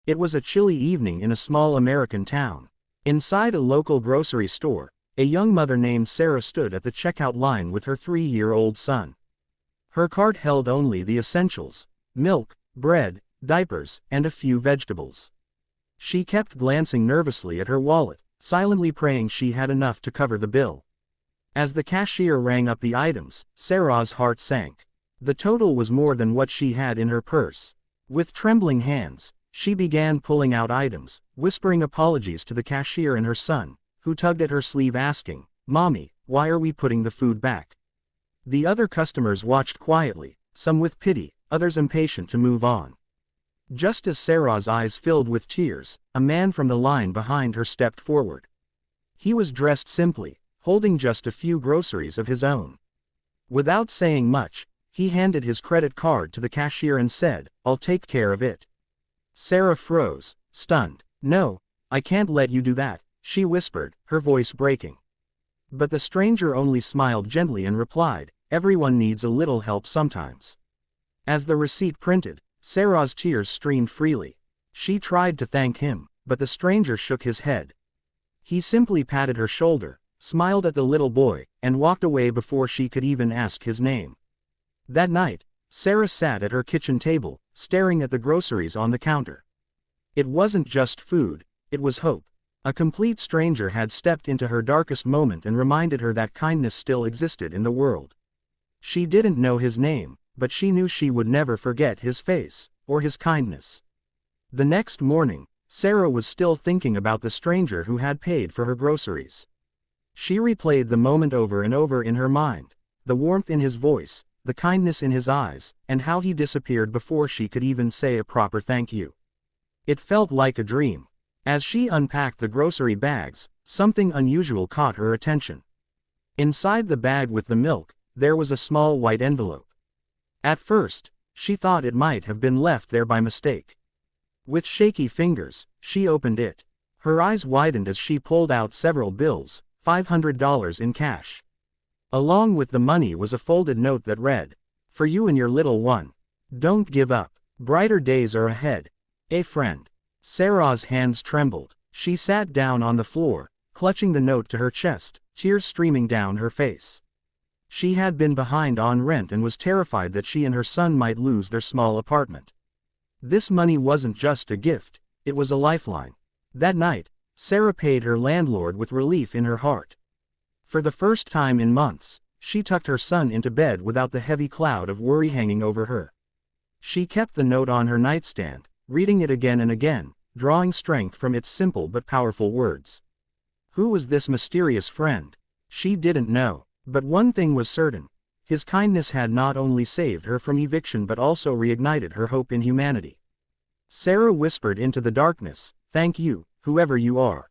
It was a chilly evening in a small American town. Inside a local grocery store, a young mother named Sarah stood at the checkout line with her 3-year-old son. Her cart held only the essentials: milk, bread, diapers, and a few vegetables. She kept glancing nervously at her wallet, silently praying she had enough to cover the bill. As the cashier rang up the items, Sarah's heart sank. The total was more than what she had in her purse. With trembling hands, she began pulling out items, whispering apologies to the cashier and her son, who tugged at her sleeve asking, "Mommy, why are we putting the food back?" The other customers watched quietly, some with pity, others impatient to move on. Just as Sarah's eyes filled with tears, a man from the line behind her stepped forward. He was dressed simply, holding just a few groceries of his own. Without saying much, he handed his credit card to the cashier and said, "I'll take care of it." Sarah froze, stunned. "No, I can't let you do that," she whispered, her voice breaking. But the stranger only smiled gently and replied, "Everyone needs a little help sometimes." As the receipt printed, Sarah's tears streamed freely. She tried to thank him, but the stranger shook his head. He simply patted her shoulder, smiled at the little boy, and walked away before she could even ask his name. That night, Sarah sat at her kitchen table, staring at the groceries on the counter. It wasn't just food, it was hope. A complete stranger had stepped into her darkest moment and reminded her that kindness still existed in the world. She didn't know his name, but she knew she would never forget his face, or his kindness. The next morning, Sarah was still thinking about the stranger who had paid for her groceries. She replayed the moment over and over in her mind, the warmth in his voice, the kindness in his eyes, and how he disappeared before she could even say a proper thank you. It felt like a dream. As she unpacked the grocery bags, something unusual caught her attention. Inside the bag with the milk, there was a small white envelope. At first, she thought it might have been left there by mistake. With shaky fingers, she opened it. Her eyes widened as she pulled out several bills, $500 in cash. Along with the money was a folded note that read, "For you and your little one. Don't give up. Brighter days are ahead. A friend." Sarah's hands trembled. She sat down on the floor, clutching the note to her chest, tears streaming down her face. She had been behind on rent and was terrified that she and her son might lose their small apartment. This money wasn't just a gift, it was a lifeline. That night, Sarah paid her landlord with relief in her heart. For the first time in months, she tucked her son into bed without the heavy cloud of worry hanging over her. She kept the note on her nightstand, reading it again and again, drawing strength from its simple but powerful words. Who was this mysterious friend? She didn't know. But one thing was certain: his kindness had not only saved her from eviction but also reignited her hope in humanity. Sarah whispered into the darkness, "Thank you, whoever you are.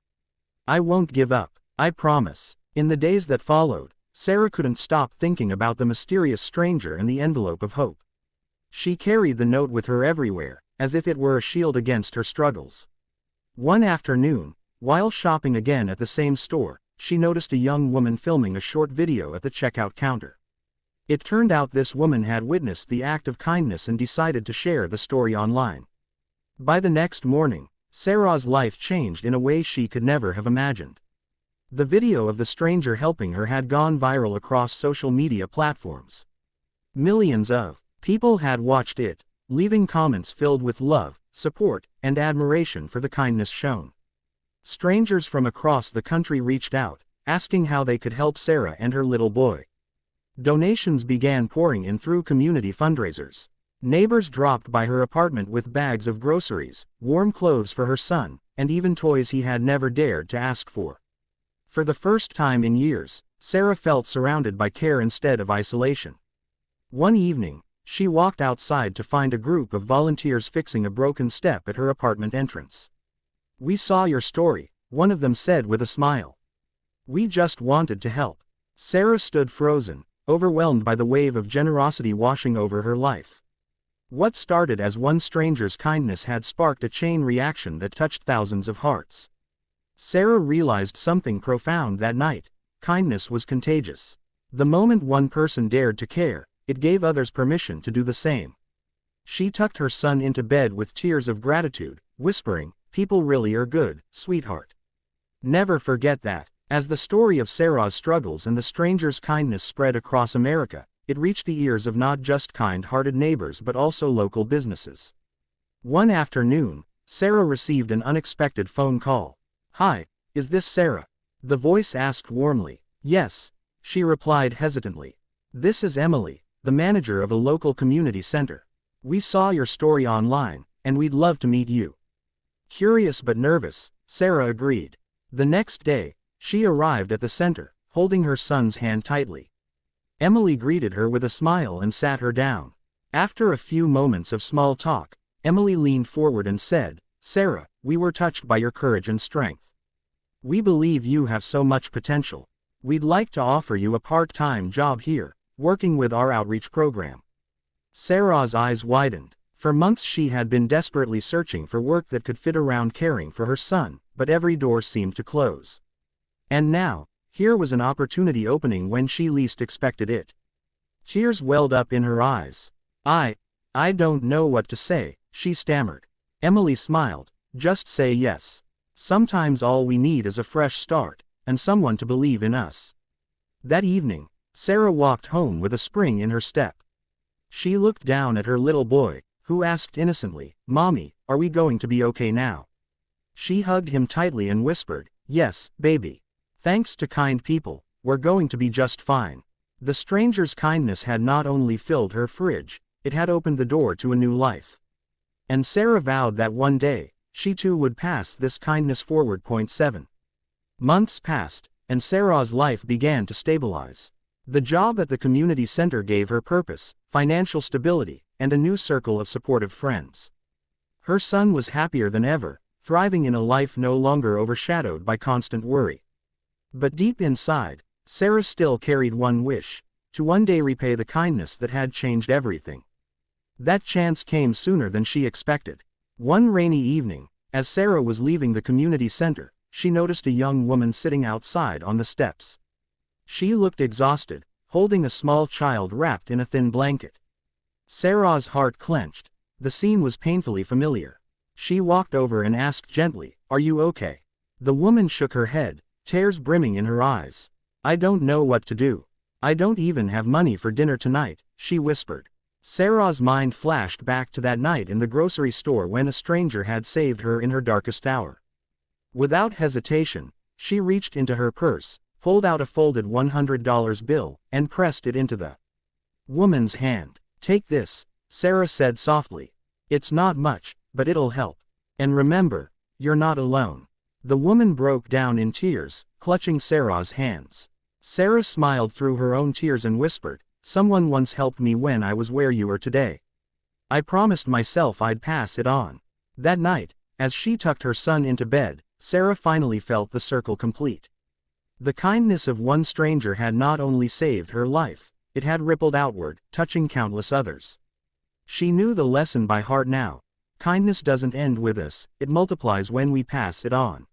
I won't give up, I promise." In the days that followed, Sarah couldn't stop thinking about the mysterious stranger and the envelope of hope. She carried the note with her everywhere, as if it were a shield against her struggles. One afternoon, while shopping again at the same store, she noticed a young woman filming a short video at the checkout counter. It turned out this woman had witnessed the act of kindness and decided to share the story online. By the next morning, Sarah's life changed in a way she could never have imagined. The video of the stranger helping her had gone viral across social media platforms. Millions of people had watched it, leaving comments filled with love, support, and admiration for the kindness shown. Strangers from across the country reached out, asking how they could help Sarah and her little boy. Donations began pouring in through community fundraisers. Neighbors dropped by her apartment with bags of groceries, warm clothes for her son, and even toys he had never dared to ask for. For the first time in years, Sarah felt surrounded by care instead of isolation. One evening, she walked outside to find a group of volunteers fixing a broken step at her apartment entrance. "We saw your story," one of them said with a smile. "We just wanted to help." Sarah stood frozen, overwhelmed by the wave of generosity washing over her life. What started as one stranger's kindness had sparked a chain reaction that touched thousands of hearts. Sarah realized something profound that night: kindness was contagious. The moment one person dared to care, it gave others permission to do the same. She tucked her son into bed with tears of gratitude, whispering, "People really are good, sweetheart. Never forget that." As the story of Sarah's struggles and the stranger's kindness spread across America, it reached the ears of not just kind-hearted neighbors but also local businesses. One afternoon, Sarah received an unexpected phone call. "Hi, is this Sarah?" The voice asked warmly. "Yes," she replied hesitantly. "This is Emily, the manager of a local community center. We saw your story online, and we'd love to meet you." Curious but nervous, Sarah agreed. The next day, she arrived at the center, holding her son's hand tightly. Emily greeted her with a smile and sat her down. After a few moments of small talk, Emily leaned forward and said, "Sarah, we were touched by your courage and strength. We believe you have so much potential. We'd like to offer you a part-time job here, working with our outreach program." Sarah's eyes widened. For months she had been desperately searching for work that could fit around caring for her son, but every door seemed to close. And now, here was an opportunity opening when she least expected it. Tears welled up in her eyes. I don't know what to say," she stammered. Emily smiled. "Just say yes. Sometimes all we need is a fresh start, and someone to believe in us." That evening, Sarah walked home with a spring in her step. She looked down at her little boy, who asked innocently, "Mommy, are we going to be okay now?" She hugged him tightly and whispered, "Yes, baby. Thanks to kind people, we're going to be just fine." The stranger's kindness had not only filled her fridge, it had opened the door to a new life. And Sarah vowed that one day, she too would pass this kindness forward. 7. Months passed, and Sarah's life began to stabilize. The job at the community center gave her purpose, financial stability, and a new circle of supportive friends. Her son was happier than ever, thriving in a life no longer overshadowed by constant worry. But deep inside, Sarah still carried one wish: to one day repay the kindness that had changed everything. That chance came sooner than she expected. One rainy evening, as Sarah was leaving the community center, she noticed a young woman sitting outside on the steps. She looked exhausted, holding a small child wrapped in a thin blanket. Sarah's heart clenched. The scene was painfully familiar. She walked over and asked gently, "Are you okay?" The woman shook her head, tears brimming in her eyes. "I don't know what to do. I don't even have money for dinner tonight," she whispered. Sarah's mind flashed back to that night in the grocery store when a stranger had saved her in her darkest hour. Without hesitation, she reached into her purse, pulled out a folded $100 bill, and pressed it into the woman's hand. "Take this," Sarah said softly. "It's not much, but it'll help. And remember, you're not alone." The woman broke down in tears, clutching Sarah's hands. Sarah smiled through her own tears and whispered, "Someone once helped me when I was where you are today. I promised myself I'd pass it on." That night, as she tucked her son into bed, Sarah finally felt the circle complete. The kindness of one stranger had not only saved her life, it had rippled outward, touching countless others. She knew the lesson by heart now: kindness doesn't end with us, it multiplies when we pass it on.